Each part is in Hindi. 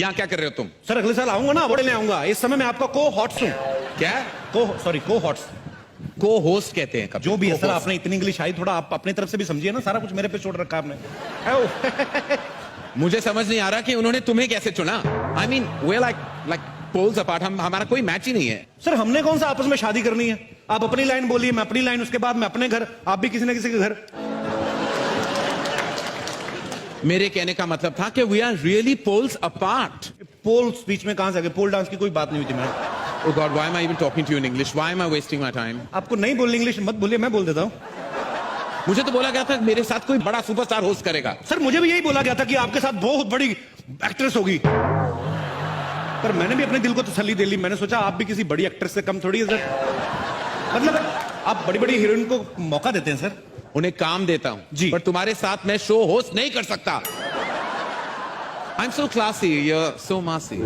यहाँ क्या कर रहे हो तुम? सर अगले साल आऊंगा ना, अवार्ड ले आऊंगा। इस समय मैं आपका को हॉट्स हूँ। क्या? को हॉट्स, को होस्ट कहते हैं कपिल। जो भी है सर, आपने इतनी इंग्लिश आई, थोड़ा आप अपनी तरफ से भी समझिए ना। सारा कुछ मेरे पे छोड़ रखा आपने। मुझे समझ नहीं आ रहा कि उन्होंने तुम्हें कैसे चुना। I mean we like poles apart. हमारा कोई मैच ही नहीं है। सर हमने कौन सा आपस में शादी करनी है? आप अपनी लाइन बोलिए, मैं अपनी लाइन, उसके बाद मैं अपने घर, आप भी किसी ना किसी के घर। मेरे कहने का मतलब था कि we are really poles apart. Poles बीच में कहां से आ गए? पोल डांस की कोई बात नहीं हुई थी ma'am. Oh God, why am I even talking to you in English? Why am I wasting my time? आपको नहीं बोलनी इंग्लिश मत बोलिए, मैं बोल देता हूँ। मुझे तो बोला गया था मेरे साथ कोई बड़ा सुपरस्टार होस्ट करेगा। सर मुझे भी यही बोला गया था कि आपके साथ बहुत बड़ी एक्ट्रेस होगी, पर मैंने भी अपने दिल को तसल्ली दे ली। मैंने सोचा आप भी किसी बड़ी एक्ट्रेस से कम थोड़ी है सर। मतलब आप बड़ी बड़ी हीरोइन को मौका देते हैं सर। उन्हें काम देता हूं जी, पर तुम्हारे साथ मैं शो होस्ट नहीं कर सकता। I'm so classy, you're so massy.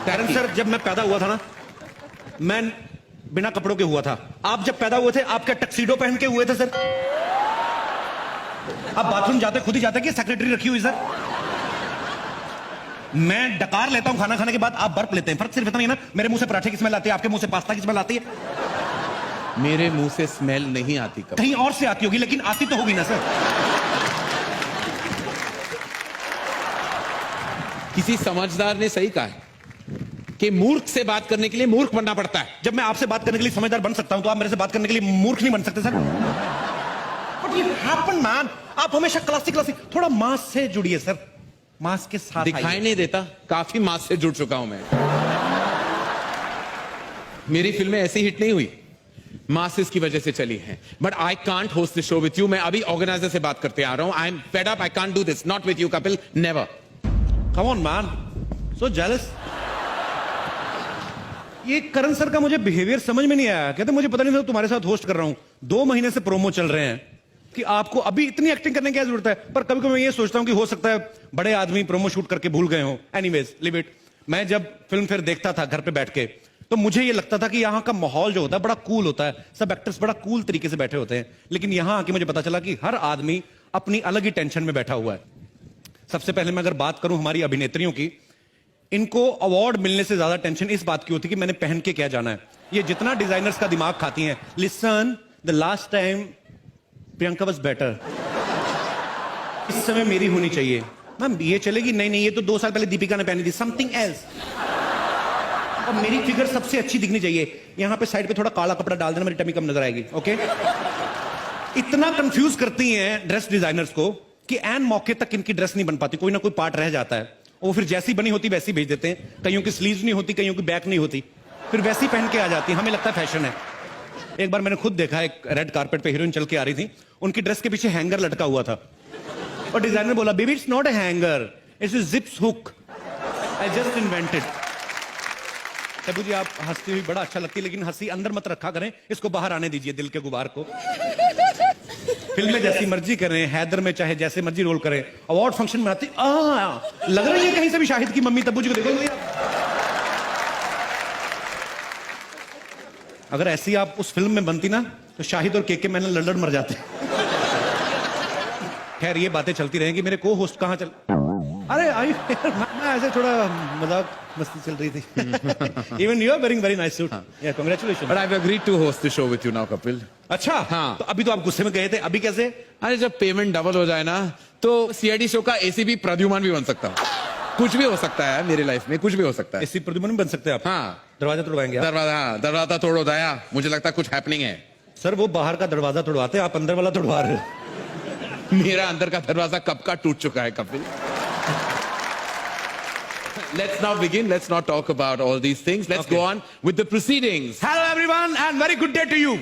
कारण सर जब मैं पैदा हुआ था ना, मैं बिना कपड़ों के हुआ था। आप जब पैदा हुए थे, आप क्या टक्सीडो पहन के हुए थे सर? आप बाथरूम जाते खुद ही जाते कि सेक्रेटरी रखी हुई सर? मैं डकार लेता हूं खाना खाने के बाद, आप बर्फ लेते हैं। फर्क सिर्फ इतना ही ना, मेरे मुंह से पराठे की स्मेल आती है, आपके मुंह से पास्ता की स्मेल आती है। मेरे मुंह से स्मेल नहीं आती। कभी कहीं और से आती होगी, लेकिन आती तो होगी ना सर। किसी समझदार ने सही कहा है कि मूर्ख से बात करने के लिए मूर्ख बनना पड़ता है। जब मैं आपसे बात करने के लिए समझदार बन सकता हूं, तो आप मेरे से बात करने के लिए मूर्ख नहीं बन सकते sir. But you happen, man. आप हमेशा क्लासिक थोड़ा मास से जुड़िए सर। मास के साथ दिखाई नहीं देता, काफी मास से जुड़ चुका हूं मैं। मेरी फिल्में ऐसी हिट नहीं हुई, मासेस की वजह से चली हैं। But I can't host the show with you. मैं अभी ऑर्गेनाइजर से बात करते आ रहा हूं। I am fed up, I can't do this, not with you Kapil, never. Come on, man. So jealous. ये करण सर का मुझे बिहेवियर समझ में नहीं आया। कहते मुझे पता नहीं था तुम्हारे साथ होस्ट कर रहा हूं। 2 महीने से प्रोमो चल रहे हैं कि आपको अभी इतनी एक्टिंग करने की क्या जरूरत है। पर कभी कभी मैं ये सोचता हूं कि हो सकता है बड़े आदमी प्रोमो शूट करके भूल गए हो। Anyways live it. मैं जब फिल्म फिर देखता था घर पे बैठ के, तो मुझे ये लगता था कि यहाँ का माहौल जो होता है बड़ा कूल होता है। सब एक्टर्स बड़ा कूल तरीके से बैठे होते हैं। लेकिन यहाँ आके मुझे पता चला कि हर आदमी अपनी अलग ही टेंशन में बैठा हुआ है। सबसे पहले मैं अगर बात करूं हमारी अभिनेत्रियों की, इनको अवार्ड मिलने से ज्यादा टेंशन इस बात की होती है कि मैंने पहन के क्या जाना है। ये जितना डिजाइनर्स का दिमाग खाती हैं। Listen, the last time Priyanka was better, इस समय मेरी होनी चाहिए। मैम ये चलेगी? नहीं नहीं, ये तो 2 साल पहले दीपिका ने पहनी थी, समथिंग एल्स। अब मेरी फिगर सबसे अच्छी दिखनी चाहिए। यहां पे साइड पे थोड़ा काला कपड़ा डाल देना, मेरी टमी कम नजर आएगी। ओके, इतना कंफ्यूज करती हैं ड्रेस डिजाइनर्स को कि एन मौके तक इनकी ड्रेस नहीं बन पाती। कोई ना कोई पार्ट रह जाता है, वो फिर जैसी बनी होती वैसी भेज देते हैं। कईयों की स्लीव्स नहीं होती, कईयों की बैक नहीं होती, फिर वैसी पहन के आ जाती है। हमें लगता है फैशन है। एक बार मैंने खुद देखा, एक रेड कारपेट पे हीरोइन चल के आ रही थी, उनकी ड्रेस के पीछे हैंगर लटका हुआ था और डिजाइनर बोला, baby it's not a hanger, it's a zips hook, I just invented. Tabu ji आप हंसती हुई बड़ा अच्छा लगती है, लेकिन हंसी अंदर मत रखा करें, इसको बाहर आने दीजिए, दिल के गुबार को। फिल्म में जैसी मर्जी करें, हैदर में चाहे जैसे मर्जी रोल करें, अवार्ड फंक्शन में आती लग रही है कहीं से भी शाहिद की मम्मी। तब्बू जी को देखो, अगर ऐसी आप उस फिल्म में बनती ना, तो शाहिद और केके मैंने लड़ मर जाते। खैर ये बातें चलती रहेंगी। मेरे को होस्ट कहां चल, अरे आई मैं ऐसे थोड़ा मजाक मस्ती चल रही थी। Even you are wearing very nice suit, yeah congratulation. But I have agreed to host the show with you now Kapil. अच्छा हाँ, तो अभी तो आप गुस्से में गए थे, अभी कैसे? अरे जब पेमेंट डबल हो जाए ना, तो सीआईडी शो का एसीपी प्रद्युमन भी बन सकता हूँ। कुछ भी हो सकता है मेरी लाइफ में, कुछ भी हो सकता है। एसी प्रद्युमन बन सकते हैं आप? हाँ, दरवाजा तोड़वाएंगे आप? दरवाजा तोड़ो दया, मुझे लगता है कुछ हैपनिंग है। सर वो बाहर का दरवाजा तोड़वाते हैं, आप अंदर वाला तोड़वा रहे हो। मेरा अंदर का दरवाजा कब का टूट चुका है Kapil. Let's now begin. Let's not talk about all these things. Let's go on with the proceedings. Hello everyone and very good day to you.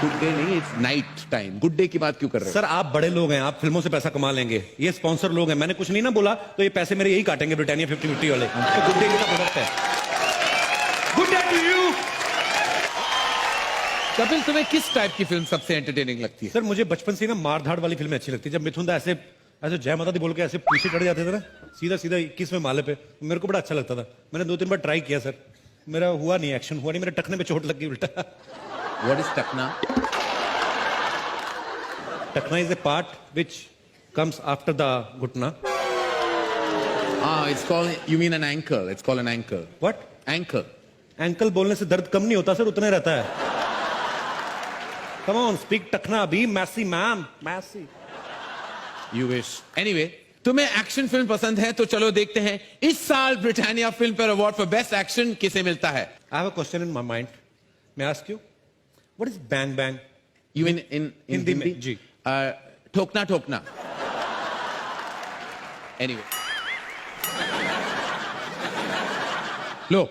Good day नहीं, it's night time. Good day की बात क्यों कर रहे हो? सर आप बड़े लोग हैं, आप फिल्मों से पैसा कमा लेंगे। ये स्पॉन्सर लोग हैं, मैंने कुछ नहीं ना बोला, तो ये पैसे मेरे यही काटेंगे, ब्रिटानिया 50-50 वाले। तो गुड डे का प्रोडक्ट है। Good day to you. Kapil तुम्हें किस टाइप की फिल्म सबसे एंटरटेनिंग लगती है? सर मुझे बचपन से ना मार धाड़ वाली फिल्में अच्छी लगती है। जब मिथुन दा ऐसे जय माता दी बोल के ऐसे पीछे चढ़ जाते थे ना, सीधा 21वें माले पे, मेरे को बड़ा अच्छा लगता था। मैंने 2-3 बार ट्राई किया सर, मेरा हुआ नहीं, एक्शन हुआ नहीं, मेरे टखने पे चोट लग गई उल्टा। What is टखना? टखना is a part which comes after the घुटना। it's called, you mean an ankle. It's called an ankle. What? Ankle. Ankle बोलने से दर्द कम नहीं होता सर, उतना रहता है. कम ऑन, स्पीक टखना अभी. मैसी मैम, मैसी. You wish. Anyway, तुम्हें एक्शन फिल्म पसंद है तो चलो देखते हैं इस साल Britannia Filmfare award for best action किसे मिलता है. I have a question in my mind. May I ask you? What is bang bang? You mean in Hindi में, Hindi? जी. ठोकना ठोकना. Anyway. लो,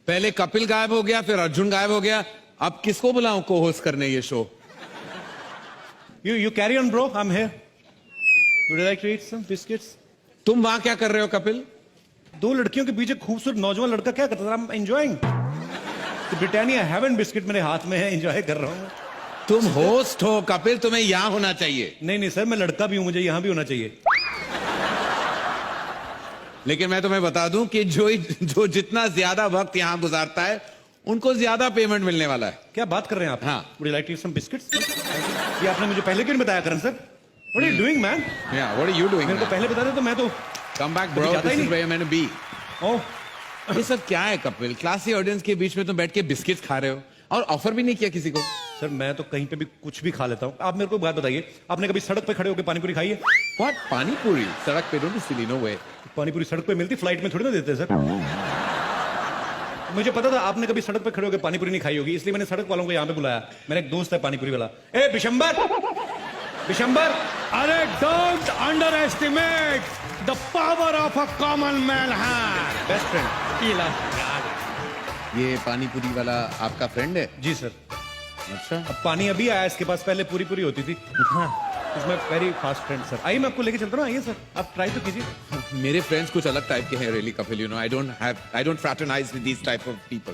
पहले कपिल गायब हो गया, फिर अर्जुन गायब हो गया. अब किसको बुलाऊं को होस्ट करने ये show? You carry on, bro. I'm here. Would you like to eat some biscuits? तुम वहां क्या कर रहे हो कपिल? दो लड़कियों के बीच एक खूबसूरत नौजवान लड़का क्या करता था? I'm enjoying. तो ब्रिटानिया हेवन बिस्किट मेरे हाथ में है, एंजॉय कर रहा हूँ. तुम होस्ट हो कपिल, तुम्हें यहां होना चाहिए. नहीं नहीं सर, मैं लड़का भी हूं, मुझे यहां भी होना चाहिए. लेकिन मैं तुम्हें बता दूं कि जो जितना ज्यादा वक्त यहां गुजारता है उनको ज्यादा पेमेंट मिलने वाला है. क्या बात कर रहे हैं आप? हाँ. Would you like to eat some biscuits? ये आपने मुझे पहले क्यों नहीं बताया करण sir? What are you doing, man? Yeah, what are you doing? मेरे को पहले बता दे तो मैं तो. Come back, bro. जाता ही This is नहीं. where you're meant to be. ओह, ये सब क्या है कपिल? क्लासी ऑडियंस के बीच में तुम बैठ के बिस्किट्स खा रहे हो और ऑफर भी नहीं किया किसी को. सर मैं तो कहीं पे भी कुछ भी खा लेता हूँ. आप मेरे को बात बताइए, आपने कभी सड़क पे खड़े होकर पानी पूरी खाई है? What? पानी पूरी सड़क पे? Don't be silly, no way. पानी पूरी सड़क पे मिलती, फ्लाइट में थोड़ी ना देते सर. मुझे पता था आपने कभी सड़क पे खड़े होकर पानी पूरी नहीं खाई होगी, इसलिए मैंने सड़क वालों को यहाँ पे बुलाया. मेरा एक दोस्त है पानी पूरी वाला. ए बिशंबर, बिशंबर. अरे don't underestimate the power of a common man है. Best friend. ये पानी पूरी वाला आपका फ्रेंड है? जी सर. अच्छा. अब पानी अभी आया, इसके पास पहले पूरी पूरी होती थी. इसमें वेरी फास्ट फ्रेंड सर. आइए मैं आपको लेके चलता हूँ. आइए सर, आप ट्राई तो कीजिए. मेरे फ्रेंड्स कुछ अलग टाइप के हैं really Kapil. You know I don't fraternise with these type of people.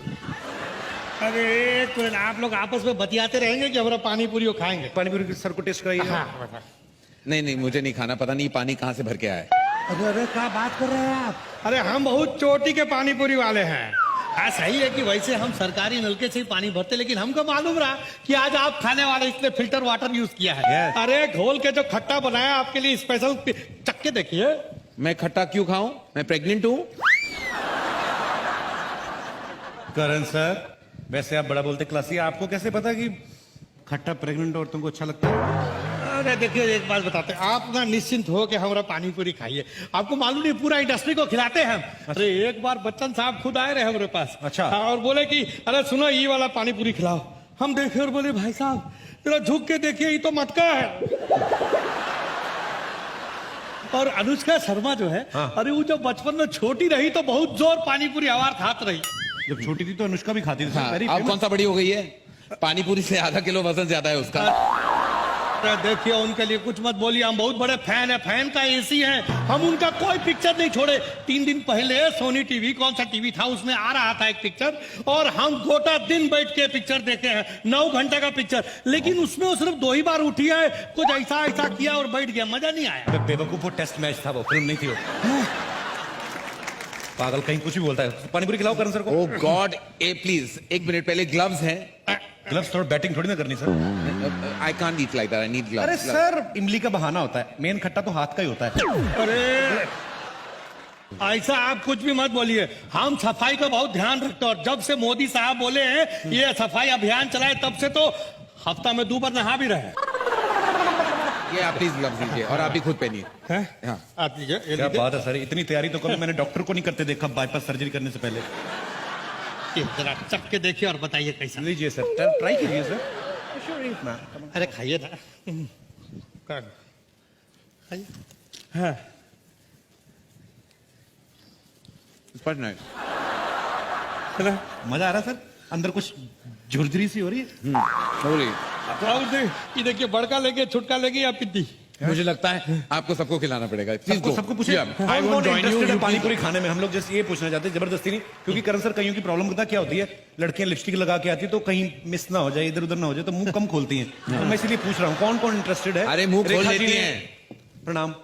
अरे एक मिनट, आप लोग आपस में बतियाते रहेंगे कि हमारा पानी पूरी वो खाएंगे. पानी पूरी सर को टेस्ट कराइए. हाँ, नहीं मुझे नहीं खाना. पता नहीं पानी कहाँ से भर के आया है. अरे अरे क्या बात कर रहे हैं आप? अरे हम बहुत चोटी के पानी पूरी वाले हैं. हाँ सही है कि वैसे हम सरकारी नलके से ही पानी भरते, लेकिन हमको मालूम रहा कि आज आप खाने वाले इसने फिल्टर वाटर यूज किया है. Yes. अरे घोल के जो खट्टा बनाया आपके लिए स्पेशल, चक्के देखिए. मैं खट्टा क्यों खाऊं? मैं प्रेग्नेंट हूं. करण सर, वैसे आप बड़ा बोलते क्लासी. आपको कैसे पता कि खट्टा प्रेग्नेंट और तुमको अच्छा लगता है? अरे देखिए एक बात बताते हैं, आप ना निश्चिंत हो कि हमारा पानी पूरी खाइए. आपको मालूम नहीं पूरा इंडस्ट्री को खिलाते हैं हम. अरे एक बार बच्चन साहब खुद आए रहे हमारे पास. अच्छा. हाँ, और बोले कि अरे सुनो ये वाला पानी पूरी खिलाओ. हम देखे और बोले भाई साहब जरा झुक के देखिए, ये तो मटका है. और अनुष्का शर्मा जो है, हाँ. अरे वो जब बचपन में छोटी रही तो बहुत जोर पानी पूरी आवार खात रही. जब छोटी थी तो अनुष्का भी खाती थी. हाँ, Very अब famous. कौन सा बड़ी हो गई है? पानी पूरी से आधा किलो वजन ज्यादा है उसका. अरे देखिए उनके लिए कुछ मत बोलिए, हम बहुत बड़े फैन है. फैन का एसी है. हम उनका कोई पिक्चर नहीं छोड़े. 3 दिन पहले सोनी टीवी, कौन सा टीवी था, उसमें आ रहा था एक पिक्चर और हम गोटा दिन बैठ के पिक्चर देखे हैं. 9 घंटे का पिक्चर, लेकिन उसमें वो सिर्फ 2 ही बार उठी है. कुछ ऐसा ऐसा किया और बैठ गया, मजा नहीं आया. बेवकूफ, वो टेस्ट मैच था, वो फिल्म नहीं थी वो. पागल कहीं कुछ भी बोलता है. पानी पूरी खिलाओ करण सर को. ओह गॉड. ए प्लीज एक मिनट, पहले ग्लव्स हैं. ग्लव्स थोड़ा बैटिंग थोड़ी ना करनी sir. I can't eat like that. I need gloves. अरे सर, इमली का बहाना होता है, मेन खट्टा तो हाथ का ही होता है. अरे ऐसा आप कुछ भी मत बोलिए. हम सफाई का बहुत ध्यान रखते हैं और जब से मोदी साहब बोले हैं ये सफाई अभियान चलाए तब से तो हफ्ता में 2 बार नहा भी रहे. ये आप प्लीज ग्लव्स दीजिए और आप भी खुद पहनिए. हाँ. आप लीजिए, ये क्या लीजिए. बात है सर, इतनी तैयारी तो कभी मैंने डॉक्टर को नहीं करते देखा बाईपास सर्जरी करने से पहले. ये जरा चख के देखिए और बताइए कैसा. लीजिए सर, ट्राई कीजिए सर. अरे खाइए ना. खाइए. हाँ. It's quite nice. मजा आ रहा है सर. अंदर कुछ झुरझुरी सी हो रही है. हो रही. ये देखिए, बड़का लेके छुटका लेके या पिद्दी. मुझे लगता है आपको सबको खिलाना पड़ेगा. प्लीज सबको पूछिए. आई वोंट जॉइन इंटरेस्टेड है यू. पानी पूरी खाने में. हम लोग जैसे ये पूछना चाहते हैं, जबरदस्ती नहीं, क्योंकि करण सर कईयों की प्रॉब्लम पता क्या होती है, लड़कियां लिपस्टिक लगा के आती है तो कहीं मिस ना हो जाए, इधर उधर ना हो जाए, तो मुंह कम खोलती हैं. तो मैं इसीलिए पूछ रहा हूँ कौन कौन इंटरेस्टेड है. अरे मुंह खोल रेखा जी लेती ने- हैं. प्रणाम.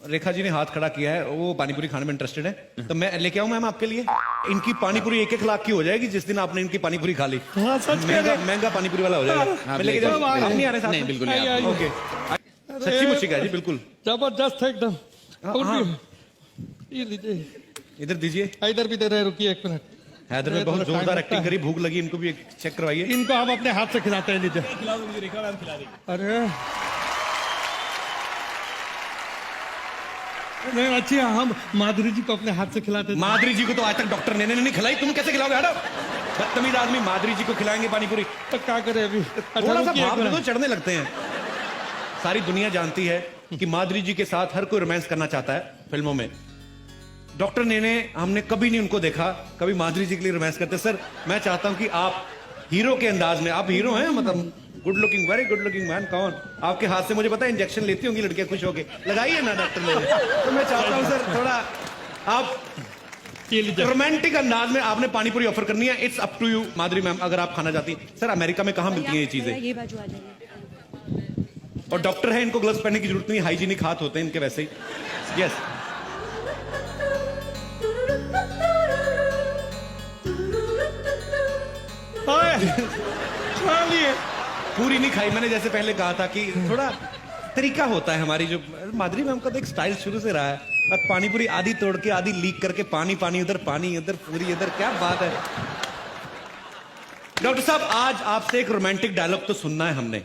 रेखा जी ने हाथ खड़ा किया है, वो पानी पूरी खाने में इंटरेस्टेड है. तो मैं लेके आऊं मैम आपके लिए. इनकी पानी पूरी 1-1 लाख की हो जाएगी जिस दिन आपने इनकी पानी पूरी खा ली. हाँ, सच कह रहे हैं. महंगा पानी पूरी वाला हो जाएगा. आप मैं लेके लेके जाऊं. आओ. आप नहीं आ रहे साथ नहीं, में? बिल्कुल नहीं. आइए, ओके. सच्ची मुच्ची का जी, बिल्कुल. जबरदस्त है एकदम. हाँ. ये लीजिए, इधर दीजिए। इधर भी दे रहे, रुकिए 1 मिनट। हैदर में ये बहुत थोड़ा जोरदार टाइम एक्टिंग लगता करी, भूख लगी, इनको भी एक चेक करवाइए। इनको हम अपने हाथ से खिलाते हैं, लीजिए। अरे नहीं, अच्छी है, हम माधुरी जी को अपने हाथ से खिलाते थे। माधुरी जी को तो आज तक डॉक्टर ने नहीं खिलाई, तुम कैसे खिलाओगे? हटो, बदतमीज आदमी। माधुरी जी को खिलाएंगे पानी पूरी? तो क्या करे अभी? थोड़ा सा रुकिए, भाव एक दे दो, मिनट। चढ़ने लगते हैं। सारी दुनिया जानती है कि माधुरी जी के साथ हर कोई रोमांस करना चाहता है फिल्मों में। डॉक्टर ने हमने कभी नहीं उनको देखा कभी माधुरी जी के लिए रोमांस करते। सर मैं चाहता हूं कि आप हीरो के अंदाज में, आप हीरो हैं, मतलब good looking, very good looking man. कौन आपके हाथ से, मुझे पता है इंजेक्शन लेती होंगी लड़कियां खुश होके, लगाइए ना डॉक्टर ने। तो मैं चाहता हूं सर थोड़ा आप ये लीजिए। रोमांटिक अंदाज में आपने पानी पूरी ऑफर करनी है। It's up to you Madhuri ma'am, अगर आप खाना चाहती हैं। सर अमेरिका में कहाँ मिलती हैं ये चीजें? ये बाजू आ जाइए। और डॉक्टर है, इनको ग्लव्स पहनने की जरूरत नहीं, हाइजीनिक हाथ होते हैं इनके वैसे ही। यस चलिए, पूरी नहीं खाई मैंने, जैसे पहले कहा था कि थोड़ा तरीका होता है हमारी। जो माधुरी मैम का तो एक स्टाइल शुरू से रहा है, और पानी पूरी आधी तोड़ के आधी लीक करके, पानी पानी उधर, पानी उधर, पूरी इधर, क्या बात है। डॉक्टर साहब आज आपसे एक रोमांटिक डायलॉग तो सुनना है हमने।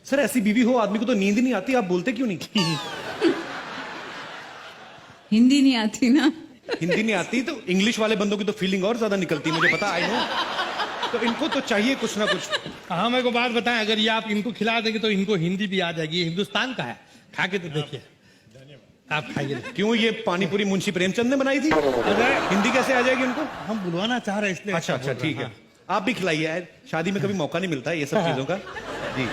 सर ऐसी बीवी हो आदमी को तो नींद नहीं आती, आप बोलते क्यों नहीं? हिंदी नहीं आती ना। हिंदी नहीं आती तो इंग्लिश वाले बंदों की तो फीलिंग और ज्यादा निकलती है, मुझे पता, आई नो। तो इनको तो चाहिए कुछ ना कुछ। हाँ, मेरे को बात बताएं, अगर ये आप इनको खिला देंगे तो इनको हिंदी भी आ जाएगी। ये हिंदुस्तान का है, खा के तो देखिए। आप खाइए। क्यों, ये पानी पूरी मुंशी प्रेमचंद ने बनाई थी? अरे हिंदी कैसे आ जाएगी उनको? हम बुलवाना चाह रहे हैं इसलिए। अच्छा अच्छा ठीक है, आप भी खिलाइए यार, शादी में कभी मौका नहीं मिलता है ये सब चीजों का। जी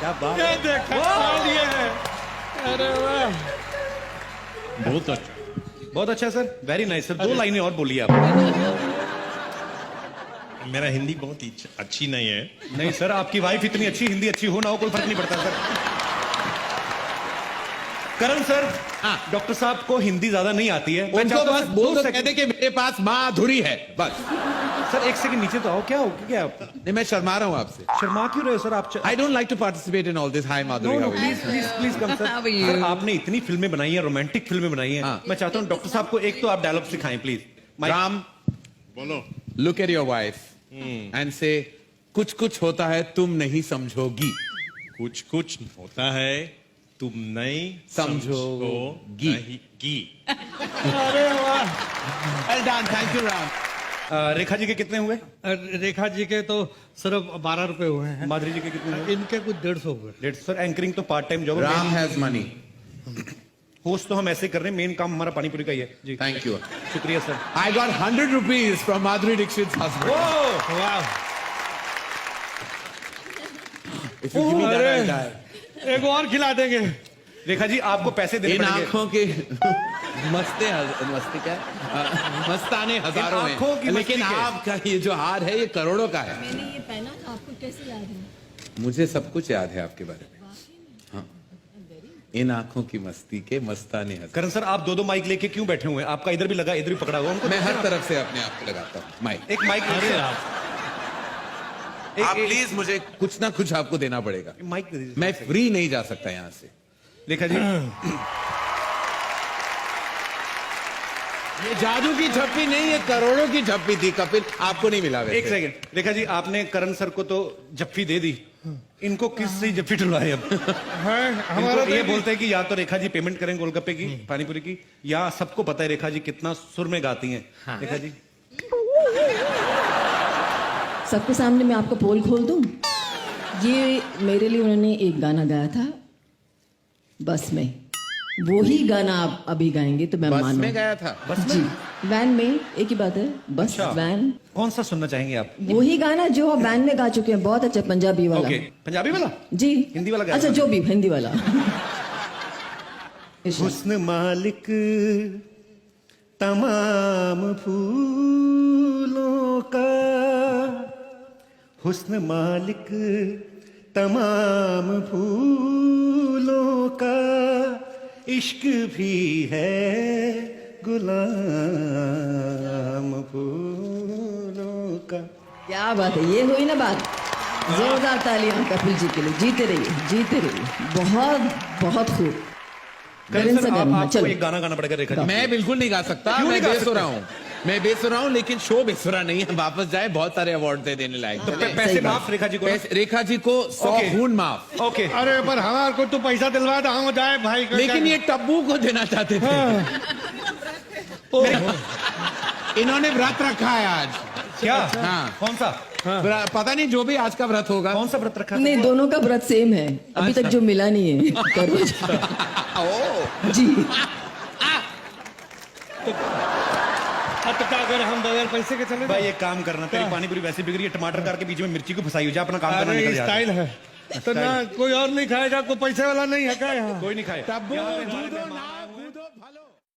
क्या बात ये है। देखा, खा लिए हैं। अरे वाह, बहुत अच्छा। बहुत अच्छा सर, वेरी नाइस सर। 2 लाइनें और बोलिए आप। मेरा हिंदी बहुत ही अच्छी नहीं है। नहीं सर, आपकी वाइफ इतनी अच्छी, हिंदी अच्छी हो ना हो कोई फर्क नहीं पड़ता सर। करण सर, डॉक्टर साहब को हिंदी ज्यादा नहीं आती है। मैं उनको चाहता हूं बस सर, बोल 2 दो, सेकंड। कहते कि मेरे पास माधुरी है, बस। सर 1 सेकंड नीचे तो आओ, क्या हो क्या आप नहीं, मैं शर्मा रहा हूं आपसे। शर्मा क्यों रहे हो सर आप? I don't like to participate in all this. Hi Madhuri, no how are you? Please please please come sir. How are you? Sir आपने इतनी फिल्में बनाई हैं, रोमांटिक फिल्में बनाई हैं। हाँ। मैं चाहता हूँ डॉक्टर साहब को एक तो आप डायलॉग सिखाएं प्लीज। राम, बोलो। look at your wife and say, कुछ कुछ होता है तुम नहीं समझोगी। कुछ कुछ होता है तुम नहीं समझोगी। समझोगी। अरे वाह। Well done, thank you Ram. Rekha ji के कितने हुए? रेखा जी के तो सिर्फ 12 रुपए हुए हैं। माधुरी जी के कितने हुए? इनके कुछ 150 हुए। 150। सर एंकरिंग तो part time job. Ram has money. Host तो हम ऐसे कर रहे हैं, मेन काम हमारा पानीपुरी का ही है जी। Thank you. शुक्रिया sir. I got 100 rupees from Madhuri Dixit's husband. वाह, If you give me that, अरे। I'll die. एक और खिला देंगे। रेखा जी आपको पैसे देने इन पड़ेंगे। आंखों के मस्ते क्या मस्ताने हजारों इन आंखों की हैं, मस्ती लेकिन के। आपका ये जो हार है ये करोड़ों का है। मैंने ये पहना था, आपको कैसे याद है? मुझे सब कुछ याद है आपके बारे में। हाँ, इन आंखों की मस्ती के मस्ताने हजारों। करण सर आप 2 माइक लेके क्यों बैठे हुए हैं? आपका इधर भी लगा, इधर भी पकड़ा हुआ। उनको मैं हर तरफ से अपने आप को लगाता हूँ माइक। एक माइक अरे दीजिए। आप आप प्लीज मुझे कुछ ना कुछ आपको देना पड़ेगा। माइक दे दीजिए। मैं फ्री नहीं जा सकता यहाँ से। रेखा जी ये जादू की झप्पी नहीं, ये करोड़ों की झप्पी थी कपिल, आपको नहीं मिला वैसे। एक सेकंड। रेखा जी आपने करण सर को तो जप्फी दे दी, इनको किस से जप्फी डुलवाए? अब हमारा इनको ये बोलते हैं कि या तो रेखा जी पेमेंट करें गोलगप्पे की, पानीपुरी की, या सबको पता है रेखा जी कितना सुर में गाती हैं। रेखा जी सबके सामने मैं आपका पोल खोल दूं। ये मेरे लिए उन्होंने एक गाना गाया था बस में, वो ही गाना आप अभी गाएंगे तो मैं बस मानूं। में गया था। बस जी, में? वैन में, एक ही बात है, बस अच्छा। वैन। कौन सा सुनना चाहेंगे आप? वही गाना जो आप वैन में गा चुके हैं, बहुत अच्छा, पंजाबी वाला। ओके, पंजाबी वाला? जी, हिंदी वाला गाया अच्छा था? जो भी, हिंदी वाला। हुस्न मालिक तमाम फूलों का, हुस्न मालिक तमाम फूलों का, इश्क भी है गुलाम फूलों का। क्या बात है, ये हुई ना बात। जोरदार तालियां कपिल जी के लिए। जीते रहिए, जीते रहिए। बहुत बहुत खूब। करण सा गाना, हाँ, आपको चलो। एक गाना गाना पड़ेगा रेखा जी। मैं बिल्कुल नहीं गा सकता, क्यों मैं नहीं गा बेसुरा सकते? हूँ, मैं बेसुरा हूँ, लेकिन शो बेसुरा नहीं है। वापस जाए, बहुत सारे अवार्ड दे देने लायक। तो पैसे सही बात। माफ रेखा जी को ना? रेखा जी को 100 ओके। खून माफ। ओके अरे पर हमारे को तो पैसा दिलवा दो, हम जाए भाई का लेकिन क्या- ये टब्बू को देना चाहते थे। इन्होंने व्रत रखा है आज। क्या? हाँ। कौन सा? पता नहीं, जो भी आज का व्रत होगा। कौन सा व्रत रखा था? नहीं, दोनों का व्रत सेम है, अभी तक जो मिला नहीं है करवा जी। अब तो क्या करें हम बगैर पैसे के चले भाई एक काम करना, तेरी पानी पूरी वैसे बिक रही है, टमाटर काट के बीच में मिर्ची को फंसाई हो जा, अपना काम करना, अरे निकल जा। स्टाइल है तो ना, कोई और नहीं खाएगा, कोई पैसे वाला नहीं है क्या यहाँ? कोई नहीं खाए। टब्बू, कूदो ना, कूदो, भालो।